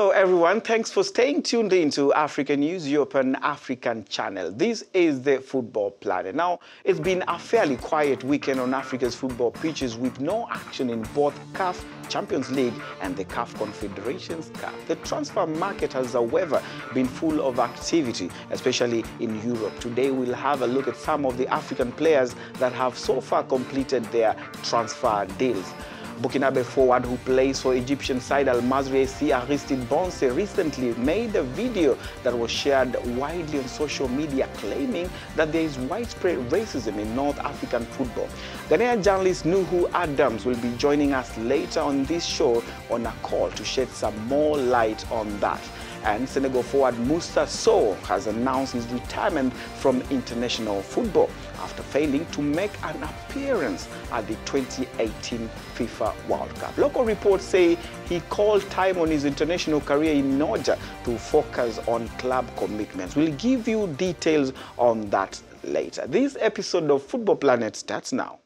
Hello everyone, thanks for staying tuned into Africanews, your Pan-African channel. This is the Football Planet. Now, it's been a fairly quiet weekend on Africa's football pitches with no action in both CAF Champions League and the CAF Confederations Cup. The transfer market has, however, been full of activity, especially in Europe. Today, we'll have a look at some of the African players that have so far completed their transfer deals. Burkinabe forward who plays for Egyptian side Al Masry AC Aristide Bonse recently made a video that was shared widely on social media claiming that there is widespread racism in North African football. Ghanaian journalist Nuhu Adams will be joining us later on this show on a call to shed some more light on that. And Senegal forward Moussa Sow has announced his retirement from international football after failing to make an appearance at the 2018 FIFA World Cup. Local reports say he called time on his international career in order to focus on club commitments. We'll give you details on that later. This episode of Football Planet starts now.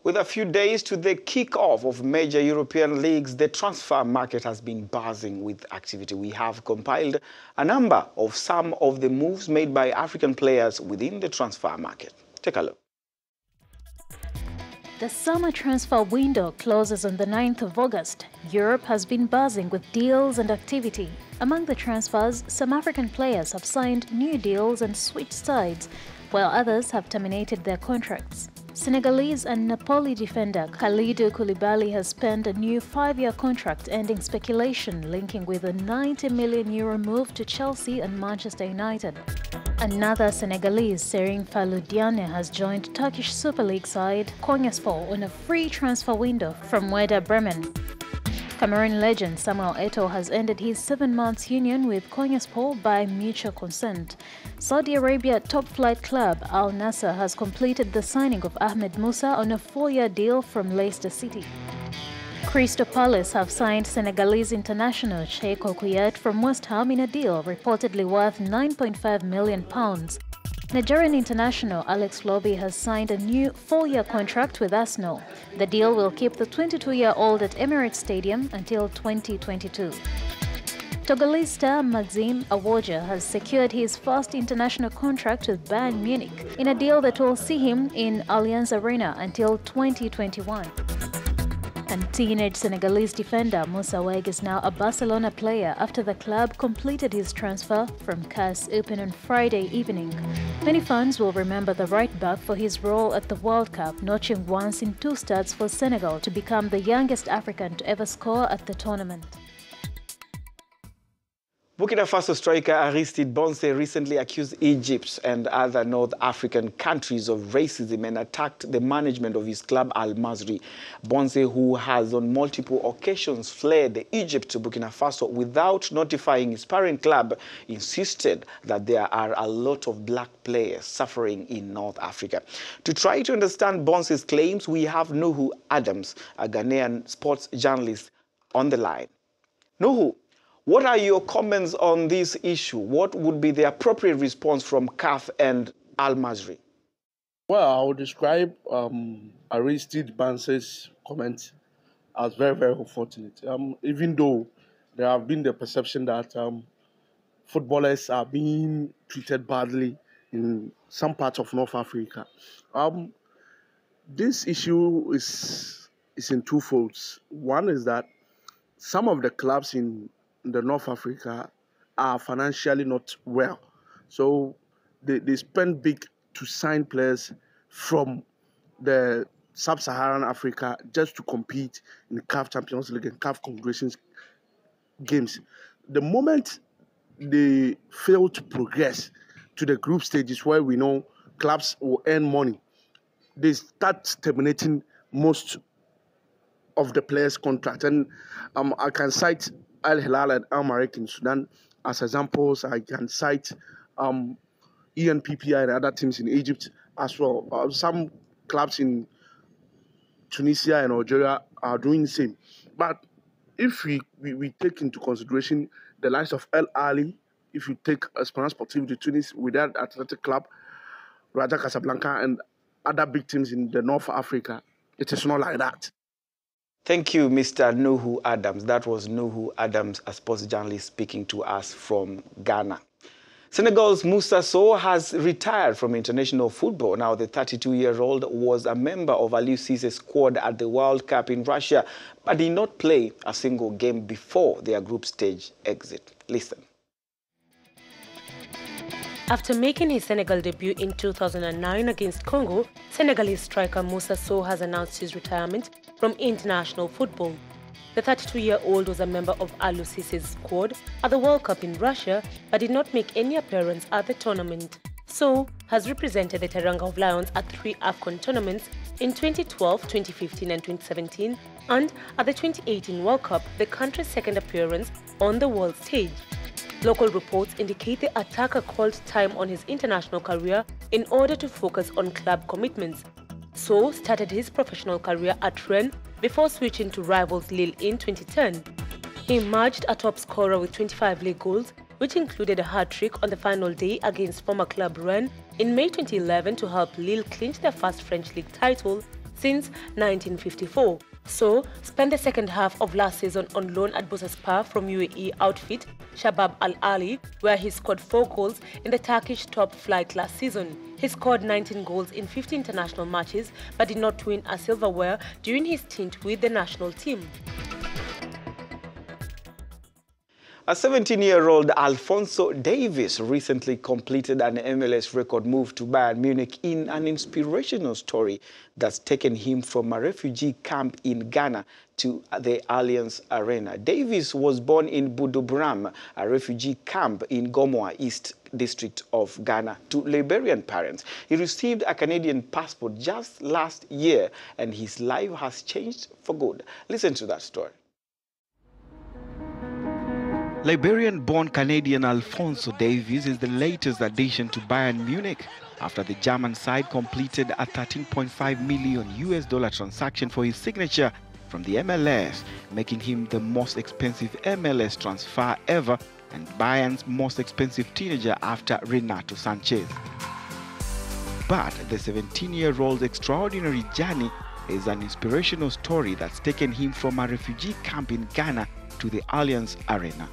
With a few days to the kick-off of major European leagues, the transfer market has been buzzing with activity. We have compiled a number of some of the moves made by African players within the transfer market. Take a look. The summer transfer window closes on the 9th of August. Europe has been buzzing with deals and activity. Among the transfers, some African players have signed new deals and switched sides, while others have terminated their contracts. Senegalese and Napoli defender Kalidou Koulibaly has penned a new 5-year contract ending speculation linking with a €90 million move to Chelsea and Manchester United. Another Senegalese, Serigne Fallou Diané, has joined Turkish Super League side Konyaspor on a free transfer window from Werder Bremen. Cameroon legend Samuel Eto'o has ended his 7-month union with Konyaspor by mutual consent. Saudi Arabia top-flight club Al Nassr has completed the signing of Ahmed Musa on a 4-year deal from Leicester City. Crystal Palace have signed Senegalese international Cheikh Okouyat from West Ham in a deal reportedly worth £9.5 million. Nigerian international Alex Iwobi has signed a new 4-year contract with Arsenal. The deal will keep the 22-year-old at Emirates Stadium until 2022. Togolese star Maxime Awoja has secured his first international contract with Bayern Munich in a deal that will see him in Allianz Arena until 2021. And teenage Senegalese defender Moussa Weg is now a Barcelona player after the club completed his transfer from CAS Open on Friday evening. Many fans will remember the right-back for his role at the World Cup, notching once in 2 starts for Senegal to become the youngest African to ever score at the tournament. Burkina Faso striker Aristide Bonse recently accused Egypt and other North African countries of racism and attacked the management of his club Al Masry. Bonse, who has on multiple occasions fled Egypt to Burkina Faso without notifying his parent club, insisted that there are a lot of black players suffering in North Africa. To try to understand Bonse's claims, we have Nuhu Adams, a Ghanaian sports journalist, on the line. Nuhu, what are your comments on this issue? What would be the appropriate response from CAF and Al Masry? Well, I would describe Aristide Bonse's comment as very, very unfortunate. Even though there have been the perception that footballers are being treated badly in some parts of North Africa, this issue is in 2 folds. One is that some of the clubs in the North Africa are financially not well. So they spend big to sign players from the sub-Saharan Africa just to compete in the CAF Champions League and CAF Confederations games. The moment they fail to progress to the group stages where we know clubs will earn money, they start terminating most of the players' contract. And I can cite Al Hilal and Al Marek in Sudan as examples. I can cite ENPPI and other teams in Egypt as well. Some clubs in Tunisia and Algeria are doing the same. But if we take into consideration the likes of El Ali, if you take Esperance Sportive de Tunis with that athletic club, Raja Casablanca and other big teams in the North Africa, it is not like that. Thank you, Mr. Nuhu Adams. That was Nuhu Adams, a sports journalist speaking to us from Ghana. Senegal's Moussa Sow has retired from international football. Now, the 32-year-old was a member of Aliou Cisse's squad at the World Cup in Russia, but did not play a single game before their group stage exit. Listen. After making his Senegal debut in 2009 against Congo, Senegalese striker Moussa Sow has announced his retirement from international football. The 32-year-old was a member of Aliou Cisse's squad at the World Cup in Russia, but did not make any appearance at the tournament. Sow has represented the Teranga of Lions at 3 AFCON tournaments in 2012, 2015 and 2017, and at the 2018 World Cup, the country's second appearance on the world stage. Local reports indicate the attacker called time on his international career in order to focus on club commitments. Sow started his professional career at Rennes before switching to rivals Lille in 2010. He emerged a top scorer with 25 league goals, which included a hat-trick on the final day against former club Rennes in May 2011 to help Lille clinch their first French league title since 1954. Sow spent the second half of last season on loan at Bursaspor from UAE outfit Shabab Al Ali, where he scored 4 goals in the Turkish top flight last season. He scored 19 goals in 50 international matches, but did not win a silverware during his stint with the national team. A 17-year-old Alphonso Davies recently completed an MLS record move to Bayern Munich in an inspirational story that's taken him from a refugee camp in Ghana to the Allianz Arena. Davies was born in Budubram, a refugee camp in Gomoa East District of Ghana, to Liberian parents. He received a Canadian passport just last year, and his life has changed for good. Listen to that story. Liberian-born Canadian Alphonso Davies is the latest addition to Bayern Munich after the German side completed a $13.5 million transaction for his signature from the MLS, making him the most expensive MLS transfer ever and Bayern's most expensive teenager after Renato Sanchez. But the 17-year-old's extraordinary journey is an inspirational story that's taken him from a refugee camp in Ghana to the Allianz Arena.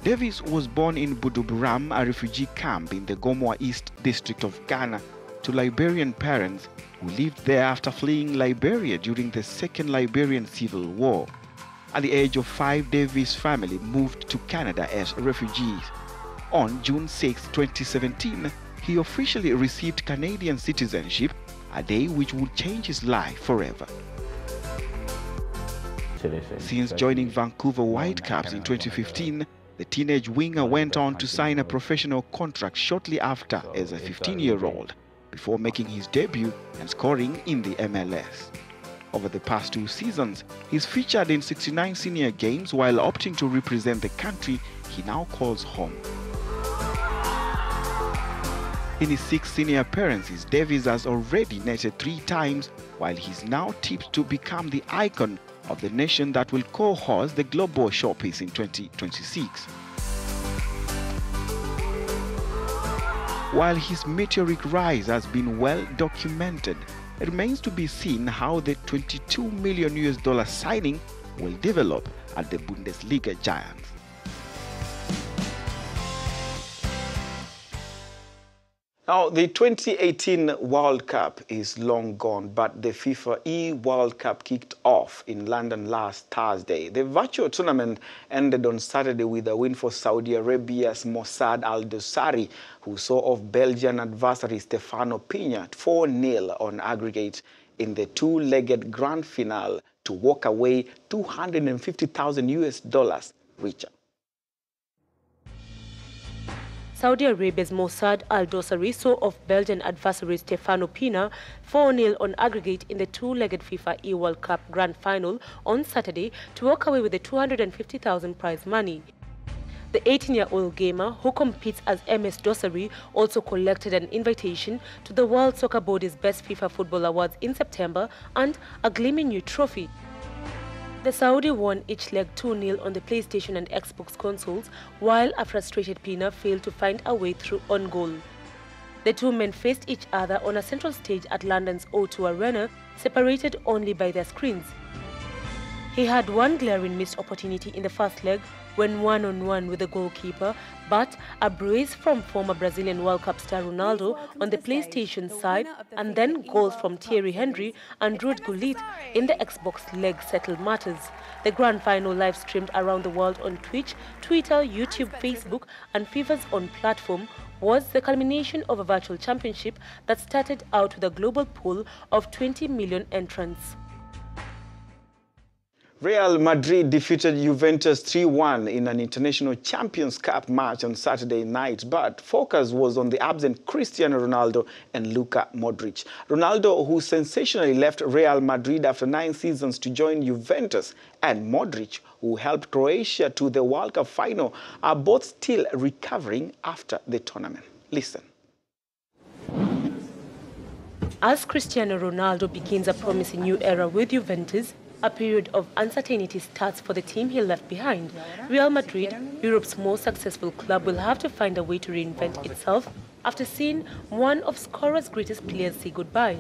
Davies was born in Budubram, a refugee camp in the Gomoa East District of Ghana, to Liberian parents who lived there after fleeing Liberia during the Second Liberian Civil War. At the age of 5, Davies' family moved to Canada as refugees. On June 6, 2017, he officially received Canadian citizenship, a day which would change his life forever. Since joining Vancouver Whitecaps in 2015, the teenage winger went on to sign a professional contract shortly after as a 15-year-old, before making his debut and scoring in the MLS. Over the past 2 seasons, he's featured in 69 senior games while opting to represent the country he now calls home. In his 6 senior appearances, Davies has already netted 3 times, while he's now tipped to become the icon of the nation that will co-host the Global Showpiece in 2026. While his meteoric rise has been well documented, it remains to be seen how the $22 million signing will develop at the Bundesliga giants. Now, the 2018 World Cup is long gone, but the FIFA E-World Cup kicked off in London last Thursday. The virtual tournament ended on Saturday with a win for Saudi Arabia's Mossad Al Dossari, who saw off Belgian adversary Stefano Pina 4-0 on aggregate in the 2-legged grand finale to walk away $250,000 richer. Saudi Arabia's Mossad Al Dossari saw off Belgian adversary Stefano Pina 4-0 on aggregate in the 2-legged FIFA E-World Cup Grand Final on Saturday to walk away with the $250,000 prize money. The 18-year-old gamer, who competes as MS Dossari, also collected an invitation to the World Soccer Body's Best FIFA Football Awards in September and a gleaming new trophy. The Saudi won each leg 2-0 on the PlayStation and Xbox consoles, while a frustrated Pina failed to find a way through on goal. The two men faced each other on a central stage at London's O2 Arena, separated only by their screens. He had one glaring missed opportunity in the first leg when one-on-one with the goalkeeper, but a brace from former Brazilian World Cup star Ronaldo on the PlayStation side and then goals from Thierry Henry and Ruud Gullit in the Xbox leg settled matters. The grand final live streamed around the world on Twitch, Twitter, YouTube, Facebook and FIFA's own platform was the culmination of a virtual championship that started out with a global pool of 20 million entrants. Real Madrid defeated Juventus 3-1 in an International Champions Cup match on Saturday night, but focus was on the absent Cristiano Ronaldo and Luka Modric. Ronaldo, who sensationally left Real Madrid after 9 seasons to join Juventus, and Modric, who helped Croatia to the World Cup final, are both still recovering after the tournament. Listen. As Cristiano Ronaldo begins a promising new era with Juventus, a period of uncertainty starts for the team he left behind. Real Madrid, Europe's most successful club, will have to find a way to reinvent itself after seeing one of scorer's greatest players say goodbye.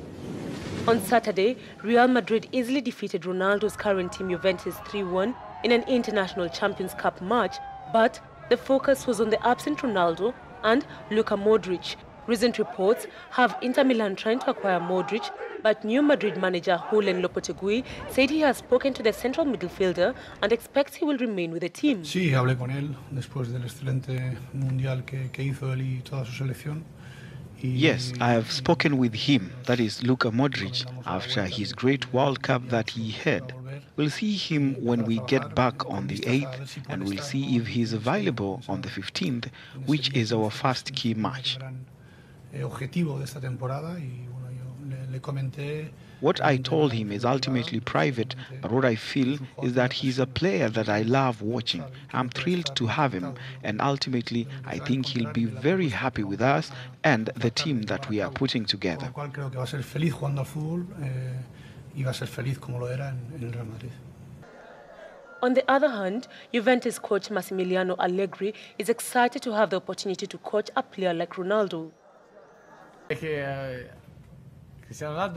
On Saturday, Real Madrid easily defeated Ronaldo's current team Juventus 3-1 in an International Champions Cup match, but the focus was on the absent Ronaldo and Luka Modric. Recent reports have Inter Milan trying to acquire Modric, but new Madrid manager Julen Lopetegui said he has spoken to the central midfielder and expects he will remain with the team. Sí, hablé con él después del excelente mundial que hizo él y toda su selección. Yes, I have spoken with him, that is Luka Modric, after his great World Cup that he had. We'll see him when we get back on the 8th, and we'll see if he's available on the 15th, which is our first key match. What I told him is ultimately private, but what I feel is that he's a player that I love watching. I'm thrilled to have him, and ultimately I think he'll be very happy with us and the team that we are putting together. On the other hand, Juventus coach Massimiliano Allegri is excited to have the opportunity to coach a player like Ronaldo.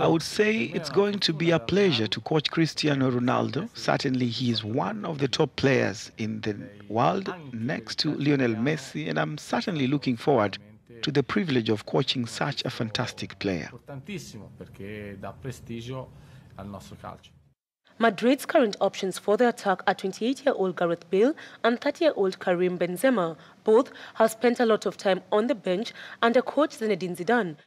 I would say it's going to be a pleasure to coach Cristiano Ronaldo. Certainly he is one of the top players in the world next to Lionel Messi, and I'm certainly looking forward to the privilege of coaching such a fantastic player. Madrid's current options for the attack are 28-year-old Gareth Bale and 30-year-old Karim Benzema. Both have spent a lot of time on the bench under coach Zinedine Zidane.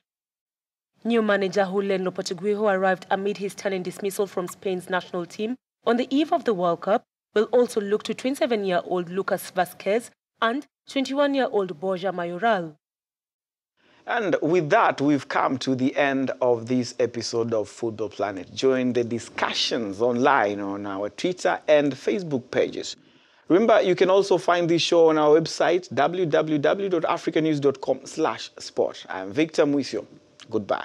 New manager Julen Lopetegui, who arrived amid his turn and dismissal from Spain's national team on the eve of the World Cup, will also look to 27-year-old Lucas Vazquez and 21-year-old Borja Mayoral. And with that, we've come to the end of this episode of Football Planet. Join the discussions online on our Twitter and Facebook pages. Remember, you can also find this show on our website, www.africanews.com/sport. I'm Victor Muisio. Goodbye.